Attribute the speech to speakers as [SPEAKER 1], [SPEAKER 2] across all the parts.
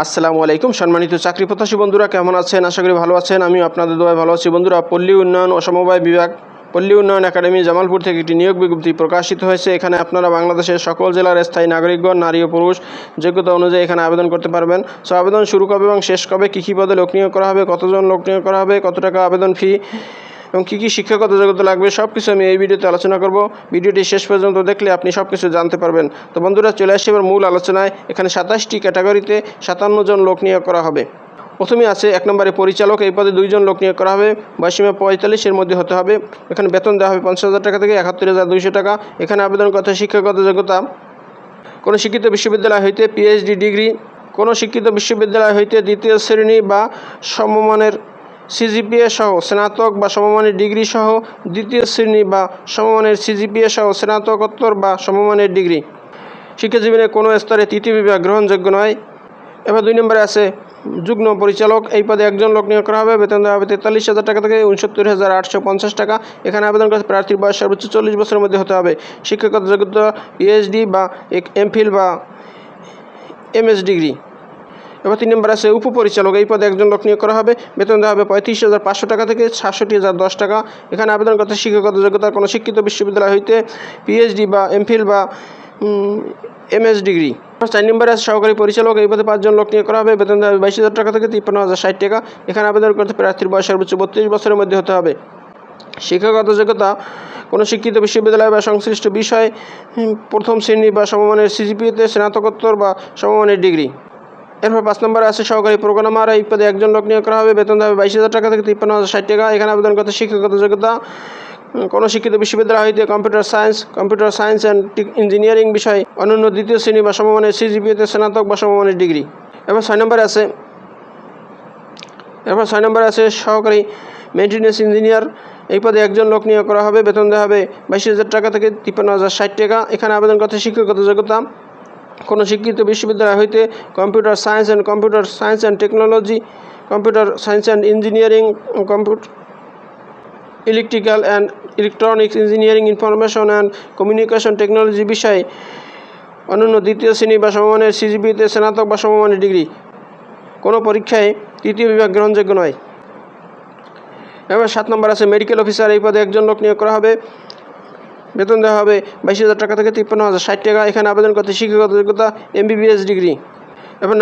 [SPEAKER 1] আসসালামু আলাইকুম। সম্মানিত চাকরি প্রত্যাশী বন্ধুরা কেমন আছেন? আশা করি ভালো আছেন। আমি আপনাদের দোয়ায় ভালো আছি। বন্ধুরা, পল্লী উন্নয়ন ও সমবায় বিভাগ পল্লী উন্নয়ন একাডেমি জামালপুর থেকে একটি নিয়োগ বিজ্ঞপ্তি প্রকাশিত হয়েছে। এখানে আপনারা বাংলাদেশের সকল জেলার স্থায়ী নাগরিকগণ, নারী ও পুরুষ যোগ্যতা অনুযায়ী এখানে আবেদন করতে পারবেন। সো আবেদন শুরু কবে এবং শেষ কবে, কী কী পদে লোক নিয়োগ করা হবে, কতজন লোক নিয়োগ করা হবে, কত টাকা আবেদন ফি এবং কী কী শিক্ষাগত যোগ্যতা লাগবে, সব কিছু আমি এই ভিডিওতে আলোচনা করব। ভিডিওটি শেষ পর্যন্ত দেখলে আপনি সব কিছু জানতে পারবেন। তো বন্ধুরা, চলে আসি এবার মূল আলোচনায়। এখানে 27টি ক্যাটাগরিতে 57 জন লোক নিয়োগ করা হবে। প্রথমে আছে 1 নম্বরে পরিচালক। এই পদে 2 জন লোক নিয়োগ করা হবে। বয়সীমা 45-এর মধ্যে হতে হবে। এখানে বেতন দেওয়া হবে 50,000 টাকা থেকে 71,200 টাকা। এখানে আবেদন করতে শিক্ষাগত যোগ্যতা কোনো শিক্ষিত বিশ্ববিদ্যালয় হইতে পিএইচডি ডিগ্রি, কোনো শিক্ষিত বিশ্ববিদ্যালয় হইতে দ্বিতীয় শ্রেণী বা সমমানের সিজিপিএ সহ স্নাতক বা সমমানের ডিগ্রি সহ দ্বিতীয় শ্রেণী বা সমমানের সিজিপিএ সহ স্নাতকোত্তর বা সমমানের ডিগ্রি। শিক্ষাজীবনে কোনো স্তরে তৃতীয় বিভাগ গ্রহণযোগ্য নয়। এবার 2 নম্বরে আছে যুগ্ম পরিচালক। এই পদে 1 জন লোক নিয়োগ করা হবে। বেতন দেওয়া হবে 43,000 টাকা থেকে 69,850 টাকা। এখানে আবেদন করতে প্রার্থীর বয়স সর্বোচ্চ 40 বছরের মধ্যে হতে হবে। শিক্ষাগত যোগ্যতা পিএইচডি বা এমফিল বা এমএস ডিগ্রি। এবার 3 নম্বর আছে উপপরিচালক। এই পদে 1 জন লোক নিয়োগ করা হবে। বেতন দেওয়া হবে 35,500 টাকা থেকে 66,010 টাকা। এখানে আবেদন করতে শিক্ষাগত যোগ্যতা কোনো শিক্ষিত বিশ্ববিদ্যালয় হইতে পিএইচডি বা এমফিল বা এমএস ডিগ্রি। 4 নম্বরে আছে সহকারী পরিচালক। এই পদে 5 জন লোক নিয়োগ করা হবে। বেতন দেওয়া হবে 22,000 টাকা থেকে 53,060 টাকা। এখানে আবেদন করতে প্রার্থীর বয়স সর্বোচ্চ 32 বছরের মধ্যে হতে হবে। শিক্ষাগত যোগ্যতা কোনো শিক্ষিত বিশ্ববিদ্যালয় বা সংশ্লিষ্ট বিষয় প্রথম শ্রেণী বা সমমানের সিজিপিএতে স্নাতকোত্তর বা সমমানের ডিগ্রি। এরপর 5 নম্বরে আছে সহকারী প্রোগ্রামার। এই পদে 1 জন লোক নিয়োগ করা হবে। বেতন দেওয়া হবে 22,000 টাকা থেকে 53,060 টাকা। এখানে আবেদন করতে শিক্ষাগত যোগ্যতা কোনো শিক্ষিত বিশ্ববিদ্যালয় হইতে কম্পিউটার সায়েন্স অ্যান্ড ইঞ্জিনিয়ারিং বিষয় অনন্য দ্বিতীয় শ্রেণী বা সমমানের সিজিপিএতে স্নাতক বা সমমানের ডিগ্রি। এবার 6 নম্বরে আছে সহকারী মেইনটেন্যান্স ইঞ্জিনিয়ার। এই পদে 1 জন লোক নিয়োগ করা হবে। বেতন দেওয়া হবে 22,000 টাকা থেকে 53,060 টাকা। এখানে আবেদন করতে শিক্ষাগত যোগ্যতা কোনো শিক্ষিত বিশ্ববিদ্যালয় হইতে computer science and technology, computer science and engineering, electrical and electronics engineering, information and communication technology বিষয়ে অনন্য দ্বিতীয় শ্রেণী বা সমমানের সিজিপিতে স্নাতক বা সমমানের ডিগ্রি। কোনো পরীক্ষায় তৃতীয় বিভাগ গ্রহণযোগ্য নয়। এবার 7 নম্বর আছে মেডিকেল অফিসার। এই পদে 1 জন লোক নিয়োগ করা হবে। বেতন দেওয়া হবে 22,000 টাকা থেকে 53,060 টাকা। এখানে আবেদন করতে শিক্ষাগত যোগ্যতা এমবিবিএস ডিগ্রি। এবার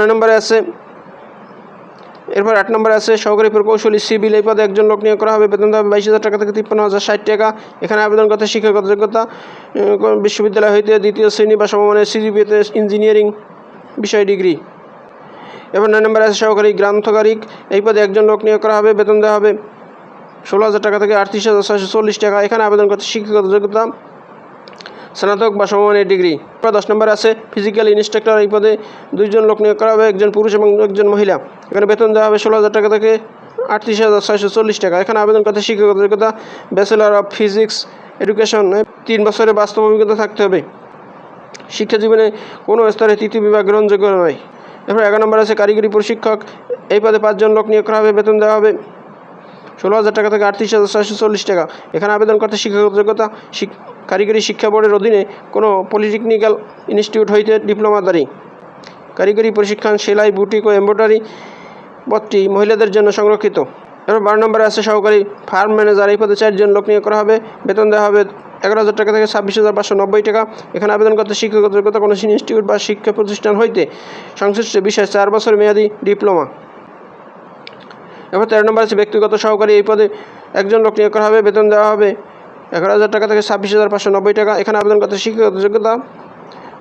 [SPEAKER 1] 8 নম্বরে আছে সহকারী প্রকৌশলী সিভিল। এই পদে 1 জন লোক নিয়োগ করা হবে। বেতন দেওয়া হবে 22,000 টাকা থেকে 53,060 টাকা। এখানে আবেদন করতে শিক্ষাগত যোগ্যতা বিশ্ববিদ্যালয় হইতে দ্বিতীয় শ্রেণী বা সমমানের সিজিপিএতে ইঞ্জিনিয়ারিং বিষয় ডিগ্রি। এবার 9 নম্বরে আছে সহকারী গ্রন্থাগারিক। এই পদে 1 জন লোক নিয়োগ করা হবে। বেতন দেওয়া হবে 16,000 টাকা থেকে 38,640 টাকা। এখানে আবেদন করতে শিক্ষাগত যোগ্যতা স্নাতক বা সমমানের ডিগ্রি। 10 নম্বরে আছে ফিজিক্যাল ইনস্ট্রাক্টর। এই পদে 2 জন লোক নিয়োগ করা হবে, 1 জন পুরুষ এবং 1 জন মহিলা। এখানে বেতন দেওয়া হবে 16,000 টাকা থেকে 38,640 টাকা। এখানে আবেদন করতে শিক্ষাগত যোগ্যতা ব্যাচেলর অফ ফিজিক্স এডুকেশন 3 বছরের বাস্তব অভিজ্ঞতা থাকতে হবে। শিক্ষাজীবনে কোনো স্তরে তৃতীয় বিভাগ গ্রহণযোগ্য নয়। এরপর 11 নম্বর আছে কারিগরি প্রশিক্ষক। এই পদে 5 জন লোক নিয়োগ করা হবে। বেতন দেওয়া হবে 16,000 টাকা থেকে 38,640 টাকা। এখানে আবেদন করতে শিক্ষাগত যোগ্যতা কারিগরি শিক্ষা বোর্ডের অধীনে কোনো পলিটেকনিক্যাল ইনস্টিটিউট হইতে ডিপ্লোমাধারী। কারিগরি প্রশিক্ষণ সেলাই, বুটিক ও এমব্রয়ডারি পদটি মহিলাদের জন্য সংরক্ষিত। এবার 12 নম্বরে আছে সহকারী ফার্ম ম্যানেজার। এই পদে 4 জন লোক নিয়োগ করা হবে। বেতন দেওয়া হবে 11,000 টাকা থেকে 26,590 টাকা। এখানে আবেদন করতে শিক্ষাগত যোগ্যতা কোনো ইনস্টিটিউট বা শিক্ষা প্রতিষ্ঠান হইতে সংশ্লিষ্ট বিষয়ে 4 বছর মেয়াদী ডিপ্লোমা। এবার 13 নম্বর আছে ব্যক্তিগত সহকারী। এই পদে 1 জন লোক নিয়োগ করা হবে। বেতন দেওয়া হবে 11,000 টাকা থেকে 26,590 টাকা। এখানে আবেদন করতে শিক্ষাগত যোগ্যতা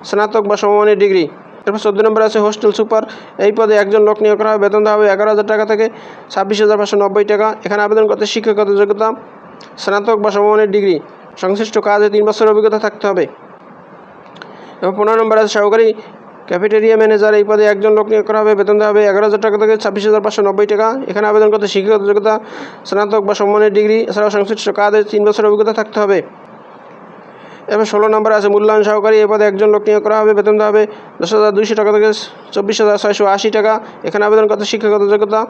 [SPEAKER 1] স্নাতক বা সমমানের ডিগ্রি। এরপর 14 নম্বর আছে হোস্টেল সুপার। এই পদে 1 জন লোক নিয়োগ করা হবে। বেতন দেওয়া হবে 11,000 টাকা থেকে 26,590 টাকা। এখানে আবেদন করতে শিক্ষাগত যোগ্যতা স্নাতক বা সমমানের ডিগ্রি। সংশ্লিষ্ট কাজে 3 বছরের অভিজ্ঞতা থাকতে হবে। এবং 15 নম্বর আছে সহকারী ক্যাফেটেরিয়া ম্যানেজার। এই পদে 1 জন লোক নিয়োগ করা হবে। বেতন দেওয়া হবে 11,000 টাকা থেকে 26,590 টাকা। এখানে আবেদন করতে শিক্ষাগত যোগ্যতা স্নাতক বা সমমানের ডিগ্রি এছাড়াও সংশ্লিষ্ট কাজে 3 বছরের অভিজ্ঞতা থাকতে হবে। এবার 16 নম্বর আছে মূল্যায়ন সহকারী। এই পদে 1 জন লোক নিয়োগ করা হবে। বেতন দেওয়া হবে 10,200 টাকা থেকে 24,680 টাকা। এখানে আবেদন করতে শিক্ষাগত যোগ্যতা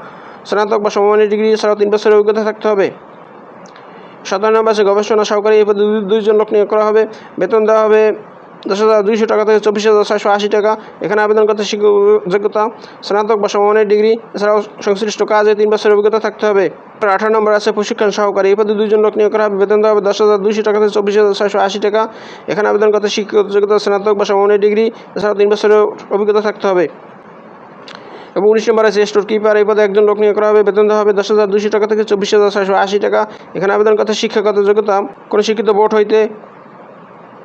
[SPEAKER 1] স্নাতক বা সমমানের ডিগ্রি এছাড়াও 3 বছরের অভিজ্ঞতা থাকতে হবে। 17 নম্বর আছে গবেষণা সহকারী। এই পদে 2 জন লোক নিয়োগ করা হবে। বেতন দেওয়া হবে 10,200 টাকা থেকে 24,680 টাকা। এখানে আবেদন করতে শিক্ষক যোগ্যতা স্নাতক বা সমমানের ডিগ্রি, এছাড়াও সংশ্লিষ্ট কাজে 3 বছরের অভিজ্ঞতা থাকতে হবে। 18 নম্বর আছে প্রশিক্ষণ সহকারী, এই পদে 2 জন লোক নিয়োগ করা হবে, বেতন দেওয়া হবে 10,200 টাকা থেকে 24,680 টাকা। এখানে আবেদন করতে শিক্ষক যোগ্যতা স্নাতক বা সমমানের ডিগ্রি, এছাড়াও 3 বছরের অভিজ্ঞতা থাকতে হবে। এবং 19 নম্বর আছে স্টোর কিপার, এই পদে 1 জন লোক নিয়োগ করা হবে, বেতন দেওয়া হবে 10,200 টাকা থেকে 24,680 টাকা। এখানে আবেদন করতে শিক্ষাগত যোগ্যতা কোনো শিক্ষিত বোর্ড হইতে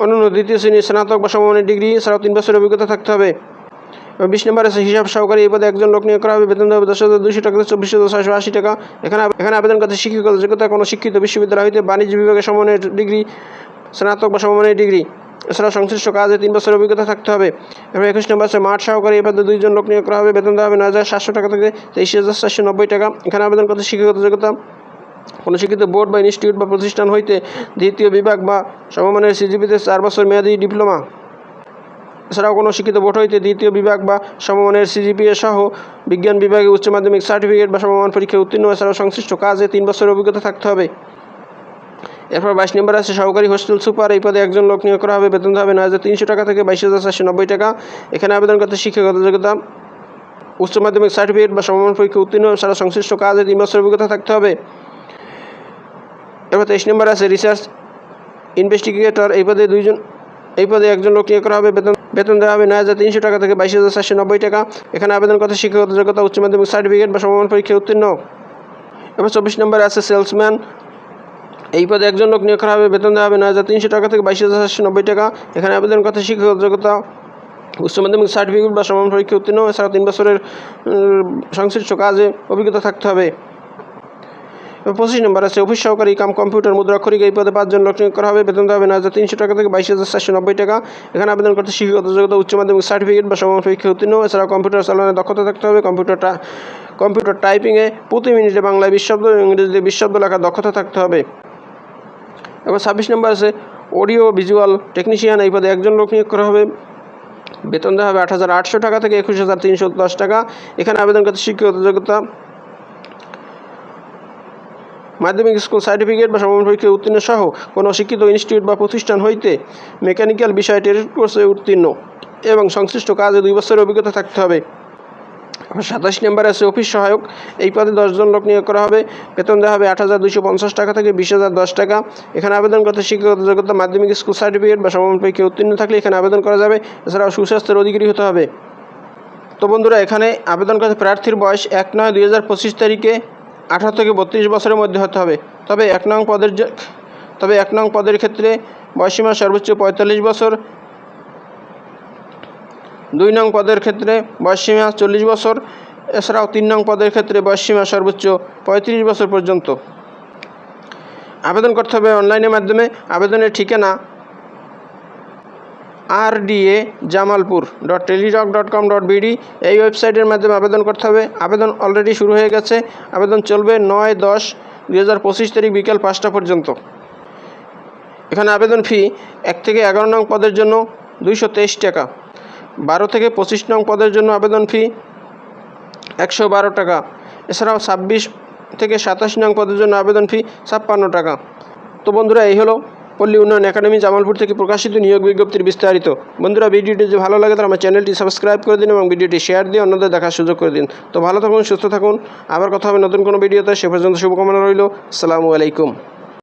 [SPEAKER 1] অন্যান্য দ্বিতীয় শ্রেণীর স্নাতক বা সমমানের ডিগ্রি, এছাড়াও 3 বছরের অভিজ্ঞতা থাকতে হবে। এবং 20 নম্বর আছে হিসাব সহকারী, এই পদে 1 জন লোক নিয়োগ করা হবে, বেতন দেওয়া হবে 10,200 টাকা থেকে 24,680 টাকা। এখানে আবেদন করতে শিক্ষাগত যোগ্যতা কোনো শিক্ষিত বিশ্ববিদ্যালয় হইতে বাণিজ্য বিভাগে সমমানের ডিগ্রি, স্নাতক বা সমমানের ডিগ্রি, এছাড়াও সংশ্লিষ্ট কাজে 3 বছরের অভিজ্ঞতা থাকতে হবে। এবার 21 নম্বর আছে মাঠ সহকারী, এই পদে 2 জন লোক নিয়োগ করা হবে, বেতন দেওয়া হবে 9,700 টাকা থেকে 23,490 টাকা। এখানে আবেদন করতে শিক্ষাগত যোগ্যতা কোনো শিক্ষিত বোর্ড বা ইনস্টিটিউট বা প্রতিষ্ঠান হইতে দ্বিতীয় বিভাগ বা সমমানের সিজিপিতে 4 বছর মেয়াদী ডিপ্লোমা, এছাড়াও কোনো শিক্ষিত বোর্ড হইতে দ্বিতীয় বিভাগ বা সমমানের সিজিপিএ সহ বিজ্ঞান বিভাগে উচ্চ মাধ্যমিক সার্টিফিকেট বা সমমান পরীক্ষায় উত্তীর্ণ, এছাড়াও সংশ্লিষ্ট কাজে 3 বছরের অভিজ্ঞতা থাকতে হবে। এরপর 22 নম্বর আছে সহকারী হোস্টেল সুপার, এই পদে 1 জন লোক নিয়োগ করা হবে, বেতন দেওয়া হবে 9,300 টাকা থেকে 22,490 টাকা। এখানে আবেদন করতে শিক্ষাগত যোগ্যতা উচ্চ মাধ্যমিক সার্টিফিকেট বা সমমান পরীক্ষায় উত্তীর্ণ, এছাড়াও সংশ্লিষ্ট কাজে 3 বছরের অভিজ্ঞতা থাকতে হবে। এবার 23 নম্বর আছে রিসার্চ ইনভেস্টিগেটর, এই পদে 1 জন লোক নিয়োগ করা হবে, বেতন দেওয়া হবে 9,300 টাকা থেকে 22,490 টাকা। এখানে আবেদন করতে শিক্ষাগত যোগ্যতা উচ্চ মাধ্যমিক সার্টিফিকেট বা সমমান পরীক্ষায় উত্তীর্ণ। এবার 24 নম্বরে আছে সেলসম্যান, এই পদে 1 জন লোক নিয়োগ করা হবে, বেতন দেওয়া হবে 9,300 টাকা থেকে 22,490 টাকা। এখানে আবেদন করতে শিক্ষাগত যোগ্যতা উচ্চ মাধ্যমিক সার্টিফিকেট বা সমান পরীক্ষায় উত্তীর্ণ, এছাড়াও 3 বছরের সংশ্লিষ্ট কাজে অভিজ্ঞতা থাকতে হবে। 25 নম্বর আছে অফিস সহকারী কাম কম্পিউটার মুদ্রাক্ষরিক, এই পদে 5 জন লোক নিয়োগ করা হবে, বেতন দেওয়া হবে 9,300 টাকা থেকে 22,490 টাকা। এখানে আবেদন করতে শিক্ষাগত যোগ্যতা উচ্চ মাধ্যমিক সার্টিফিকেট বা সমান পরীক্ষায় উত্তীর্ণ, এছাড়াও কম্পিউটার চালানোর দক্ষতা থাকতে হবে। কম্পিউটার টাইপিংয়ে প্রতি মিনিটে বাংলায় 20 শব্দ এবং ইংরেজিতে 20 শব্দ লেখার দক্ষতা থাকতে হবে। এবার 26 নম্বর আছে অডিও ভিজুয়াল টেকনিশিয়ান, এই পদে 1 জন লোক নিয়োগ করা হবে, বেতন দেওয়া হবে 8,800 টাকা থেকে 21,310 টাকা। এখানে আবেদন করতে শিক্ষাগত যোগ্যতা মাধ্যমিক স্কুল সার্টিফিকেট বা সমমান পরীক্ষায় উত্তীর্ণ সহ কোনো শিক্ষিত ইনস্টিটিউট বা প্রতিষ্ঠান হইতে মেকানিক্যাল বিষয়ে ট্রেড কোর্সে উত্তীর্ণ এবং সংশ্লিষ্ট কাজে 2 বছরের অভিজ্ঞতা থাকতে হবে। 27 নম্বরে আছে অফিস সহায়ক, এই পদে 10 জন লোক নিয়োগ করা হবে, বেতন দেওয়া হবে 8,250 টাকা থেকে 20,010 টাকা। এখানে আবেদন করতে শিক্ষাগত যোগ্যতা মাধ্যমিক স্কুল সার্টিফিকেট বা সমমান পরীক্ষায় উত্তীর্ণ থাকলে এখানে আবেদন করা যাবে, এছাড়াও সুস্বাস্থ্যের অধিকারী হতে হবে। তো বন্ধুরা, এখানে আবেদন করতে প্রার্থীর বয়স 1/9/2025 তারিখে 18 থেকে 32 বছরের মধ্যে হতে হবে। তবে 1 নং পদের ক্ষেত্রে বয়সীমা সর্বোচ্চ 45 বছর, 2 নং পদের ক্ষেত্রে বয়সসীমা 40 বছর, এছাড়াও 3 নং পদের ক্ষেত্রে বয়সসীমা সর্বোচ্চ 35 বছর পর্যন্ত। আবেদন করতে হবে অনলাইনের মাধ্যমে। আবেদনের ঠিকানা rda.jamalpur.teletalk.com.bd, এই ওয়েবসাইটের মাধ্যমে আবেদন করতে হবে। আবেদন অলরেডি শুরু হয়ে গেছে, আবেদন চলবে 9/10/2025 তারিখ বিকাল 5টা পর্যন্ত। এখানে আবেদন ফি 1 থেকে 11 নং পদের জন্য 223 টাকা, 12 থেকে 25 নং পদের জন্য আবেদন ফি 112 টাকা, এছাড়াও 26 থেকে 27 নং পদের জন্য আবেদন ফি 56 টাকা। তো বন্ধুরা, এই হলো পল্লী উন্নয়ন একাডেমি জামালপুর থেকে প্রকাশিত নিয়োগ বিজ্ঞপ্তির বিস্তারিত। বন্ধুরা, ভিডিওটি যদি ভালো লাগে তাহলে আমার চ্যানেলটি সাবস্ক্রাইব করে দিন এবং ভিডিওটি শেয়ার দিয়ে অন্যদের দেখার সুযোগ করে দিন। তো ভালো থাকুন, সুস্থ থাকুন, আবার কথা হবে নতুন কোনো ভিডিওতে। সে পর্যন্ত শুভকামনা রইল। আসসালামু আলাইকুম।